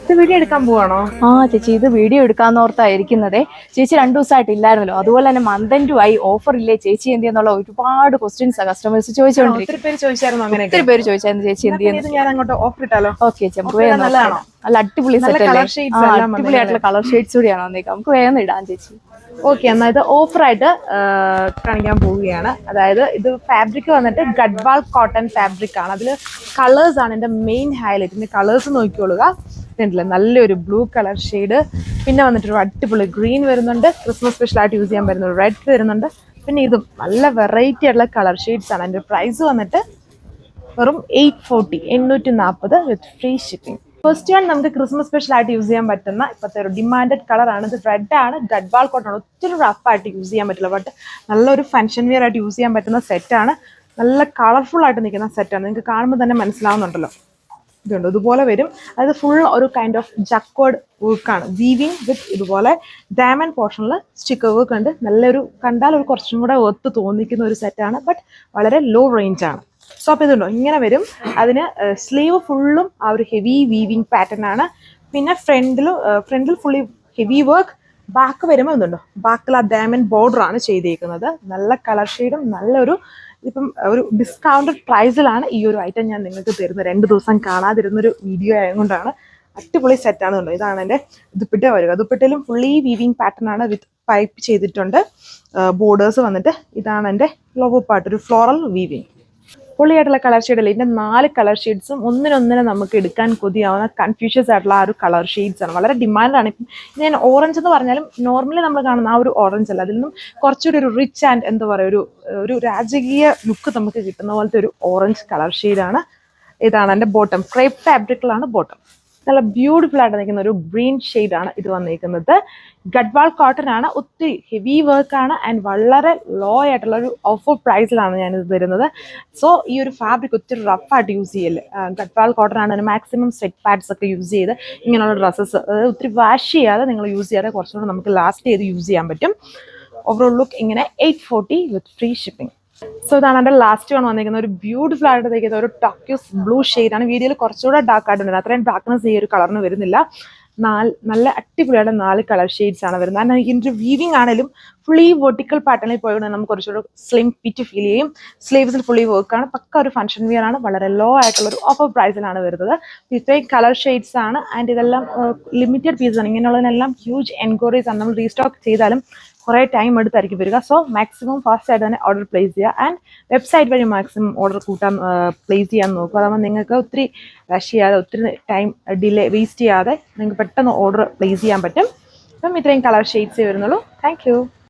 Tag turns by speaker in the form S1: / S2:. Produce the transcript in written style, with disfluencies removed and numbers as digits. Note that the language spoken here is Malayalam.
S1: ഇത് വീഡിയോ എടുക്കാൻ പോവാണോ?
S2: ആ ചേച്ചി, ഇത് വീഡിയോ എടുക്കാന്നോർത്തായിരിക്കുന്നതേ. ചേച്ചി 2 ദിവസമായിട്ട് ഇല്ലായിരുന്നല്ലോ. അതുപോലെ തന്നെ മന്തെന്റുമായി ഓഫർ ഇല്ലേ ചേച്ചി എന്ത് എന്നുള്ള ഒരുപാട് ക്വസ്റ്റ്യൻസ് കസ്റ്റമേഴ്സ് ചോദിച്ചുകൊണ്ടിരിക്കും.
S1: ഒത്തിരി പേര് ചോദിച്ചായിരുന്നു അങ്ങനെ.
S2: ഒത്തിരി പേര് ചോദിച്ചായിരുന്നു ചേച്ചി എന്ത് ചെയ്യുന്നത്.
S1: ഞാൻ അങ്ങോട്ട് ഓഫർ ഇട്ടാലോ?
S2: ഓക്കെ ചേച്ചി, നമുക്ക് വേഗം
S1: നല്ലതാണോ?
S2: നല്ല അടിപൊളി സെറ്റ് അല്ലേ? അടിപൊളിയായിട്ടുള്ള കളർ ഷെയ്ഡ്സ് കൂടിയാണ് വന്നേക്കാം. നമുക്ക് വേഗം ഇടാം ചേച്ചി.
S1: ഓക്കെ, എന്നാൽ ഇത് ഓഫറായിട്ട് കാണിക്കാൻ പോവുകയാണ്. അതായത് ഇത് ഫാബ്രിക് വന്നിട്ട് ഗഡ്വാൾ കോട്ടൺ ഫാബ്രിക് ആണ്. അതിൽ കളേഴ്സ് ആണ് എൻ്റെ മെയിൻ ഹൈലൈറ്റ്. ഇതിൻ്റെ കളേഴ്സ് നോക്കിക്കൊള്ളുക. ഇതുണ്ടല്ലേ, നല്ലൊരു ബ്ലൂ കളർ ഷെയ്ഡ്, പിന്നെ വന്നിട്ടൊരു അടിപൊളി ഗ്രീൻ വരുന്നുണ്ട്, ക്രിസ്മസ് സ്പെഷ്യലായിട്ട് യൂസ് ചെയ്യാൻ പറ്റുന്ന ഒരു റെഡ് വരുന്നുണ്ട്, പിന്നെ ഇതും നല്ല വെറൈറ്റി ആയിട്ടുള്ള കളർ ഷെയ്ഡ്സ് ആണ്. അതിൻ്റെ പ്രൈസ് വന്നിട്ട് വെറും 840 വിത്ത് ഫ്രീ ഷിപ്പിംഗ്. ഫസ്റ്റ് വൺ നമുക്ക് ക്രിസ്മസ് സ്പെഷ്യലായിട്ട് യൂസ് ചെയ്യാൻ പറ്റുന്ന ഇപ്പോഴത്തെ ഒരു ഡിമാൻഡഡ് കളറാണ്. ഇത് റെഡ് ആണ്, ഗഡ്വാൾ കോട്ടൺ ആണ്. ഒത്തിരി റഫായിട്ട് യൂസ് ചെയ്യാൻ പറ്റില്ല, ബട്ട് നല്ലൊരു ഫങ്ഷൻ വെയർ ആയിട്ട് യൂസ് ചെയ്യാൻ പറ്റുന്ന സെറ്റാണ്. നല്ല കളർഫുൾ ആയിട്ട് നിൽക്കുന്ന സെറ്റാണ്. നിങ്ങൾക്ക് കാണുമ്പോൾ തന്നെ മനസ്സിലാവുന്നുണ്ടല്ലോ. ഇതുണ്ട്, ഇതുപോലെ വരും. അതായത് ഫുൾ ഒരു കൈൻഡ് ഓഫ് ജക്കോഡ് വർക്കാണ്, വീവിങ് വിത്ത് ഇതുപോലെ ഡയമണ്ട് പോർഷനിൽ സ്റ്റിക്കർ വർക്ക് ഉണ്ട്. നല്ലൊരു കണ്ടാൽ ഒരു കുറച്ചും കൂടെ ഒത്ത് തോന്നിക്കുന്ന ഒരു സെറ്റാണ്, ബട്ട് വളരെ ലോ റേഞ്ച് ആണ്. സോ അപ്പോൾ ഇതുണ്ടോ, ഇങ്ങനെ വരും. അതിന് സ്ലീവ് ഫുള്ളും ആ ഒരു ഹെവി വീവിങ് പാറ്റേൺ ആണ്. പിന്നെ ഫ്രണ്ടിൽ ഫുള്ളി ഹെവി വർക്ക്. ബാക്ക് വരുമ്പോൾ ഇതുണ്ടോ, ബാക്കിൽ ആ ഡയമണ്ട് ബോർഡർ ആണ് ചെയ്തേക്കുന്നത്. നല്ല കളർ ഷെയ്ഡും നല്ലൊരു ഇപ്പം ഒരു ഡിസ്കൗണ്ടഡ് പ്രൈസിലാണ് ഈ ഒരു ഐറ്റം ഞാൻ നിങ്ങൾക്ക് തരുന്നത്. 2 ദിവസം കാണാതിരുന്നൊരു വീഡിയോ ആയതുകൊണ്ടാണ്. അടിപൊളി സെറ്റാണ്. ഉണ്ടോ, ഇതാണ് എൻ്റെ ദുപ്പട്ട വരിക. ദുപ്പട്ടയിലും ഫുള്ളി വീവിങ് പാറ്റേൺ ആണ്, വിത്ത് പൈപ്പ് ചെയ്തിട്ടുണ്ട്. ബോർഡേഴ്സ് വന്നിട്ട് ഇതാണ് എൻ്റെ ലോവർ പാർട്ട്, ഒരു ഫ്ലോറൽ വീവിങ്. പൊളിയായിട്ടുള്ള കളർ ഷെയ്ഡല്ലേ. ഇതിൻ്റെ 4 കളർ ഷെയ്ഡ്സും ഒന്നിനൊന്നിനെ നമുക്ക് എടുക്കാൻ കൊതിയാവുന്ന കൺഫ്യൂഷ്യസ് ആയിട്ടുള്ള ആ ഒരു കളർ ഷെയ്ഡ്സ് ആണ്. വളരെ ഡിമാൻഡാണ്. ഇപ്പം ഞാൻ ഓറഞ്ച് എന്ന് പറഞ്ഞാലും നോർമലി നമ്മൾ കാണുന്ന ആ ഒരു ഓറഞ്ച് അല്ല, അതിൽ നിന്നും കുറച്ചുകൂടി ഒരു റിച്ച് ആൻഡ് എന്താ പറയുക, ഒരു രാജകീയ ലുക്ക് നമുക്ക് കിട്ടുന്ന പോലത്തെ ഒരു ഓറഞ്ച് കളർ ഷെയ്ഡാണ്. ഇതാണ് എൻ്റെ ബോട്ടം. ക്രേപ്പ് ഫാബ്രിക്കിലാണ് ബോട്ടം. നല്ല ബ്യൂട്ടിഫുൾ ആയിട്ട് നിൽക്കുന്ന ഒരു ഗ്രീൻ ഷെയ്ഡാണ് ഇത് വന്നിരിക്കുന്നത്. ഗഡ്വാൾ കോട്ടൺ ആണ്, ഒത്തിരി ഹെവി വർക്കാണ് ആൻഡ് വളരെ ലോ ആയിട്ടുള്ള ഒരു ഓഫർ പ്രൈസിലാണ് ഞാനിത് തരുന്നത്. സോ ഈ ഒരു ഫാബ്രിക് ഒത്തിരി റഫായിട്ട് യൂസ് ചെയ്യല്ലേ. ഗഡ്വാൾ കോട്ടൺ ആണ്, അതിന് മാക്സിമം സെറ്റ് പാഡ്സ് ഒക്കെ യൂസ് ചെയ്ത് ഇങ്ങനെയുള്ള ഡ്രസ്സസ് ഒത്തിരി വാഷ് ചെയ്യാതെ നിങ്ങൾ യൂസ് ചെയ്യാതെ കുറച്ചുകൂടെ നമുക്ക് ലാസ്റ്റ് ചെയ്ത് യൂസ് ചെയ്യാൻ പറ്റും. ഓവറോൾ ലുക്ക് ഇങ്ങനെ 840 വിത്ത് ഫ്രീ ഷിപ്പിംഗ്. സോ ഇതാണ് എൻ്റെ ലാസ്റ്റ് വൺ വന്നിരിക്കുന്നത്. ഒരു ബ്യൂട്ടിഫുൾ ആയിട്ട് തയ്ക്കുന്ന ഒരു ടർക്യൂസ് ബ്ലൂ ഷെയ്ഡാണ്. വീഡിയോയിൽ കുറച്ചുകൂടെ ഡാർക്ക് ആയിട്ടുണ്ട്, അത്രയും ഡാർക്ക്നെസ് ഈ ഒരു കളറിന് വരുന്നില്ല. നല്ല അടിപൊളിയായിട്ട് 4 കളർ ഷെയ്ഡ്സ് ആണ് വരുന്നത്. കാരണം ഇതിൻ്റെ വീവിങ് ആണെങ്കിലും ഫുള്ളി വെർട്ടിക്കൽ പാറ്റേണിൽ പോയത് നമുക്ക് കുറച്ചുകൂടെ സ്ലിം ഫിറ്റ് ഫീൽ ചെയ്യും. സ്ലീവ്സിൽ ഫുള്ളി വർക്കാണ്, പക്ക ഒരു ഫങ്ഷൻ വെയർ ആണ്. വളരെ ലോ ആയിട്ടുള്ള ഒരു ഓഫർ പ്രൈസിലാണ് വരുന്നത്. ഇത്രയും കളർ ഷെയ്ഡ്സ് ആണ് ആൻഡ് ഇതെല്ലാം ലിമിറ്റഡ് പീസ് ആണ്. ഇങ്ങനെയുള്ളതിനെല്ലാം ഹ്യൂജ് എൻക്വയറീസ് ആണ്. നമ്മൾ റീസ്റ്റോക്ക് ചെയ്താലും കുറേ ടൈം എടുത്തായിരിക്കും വരിക. സോ മാക്സിമം ഫാസ്റ്റ് ആയിട്ട് തന്നെ ഓർഡർ പ്ലേസ് ചെയ്യുക ആൻഡ് വെബ്സൈറ്റ് വഴി മാക്സിമം ഓർഡർ കൂട്ടാൻ പ്ലേസ് ചെയ്യാൻ നോക്കുക. അതാകുമ്പോൾ നിങ്ങൾക്ക് ഒത്തിരി റഷ് ചെയ്യാതെ ഒത്തിരി ടൈം വേസ്റ്റ് ചെയ്യാതെ നിങ്ങൾക്ക് പെട്ടെന്ന് ഓർഡർ പ്ലേസ് ചെയ്യാൻ പറ്റും. അപ്പം ഇത്രയും കളർ ഷെയ്ഡ്സേ വരുന്നുള്ളൂ. Thank you.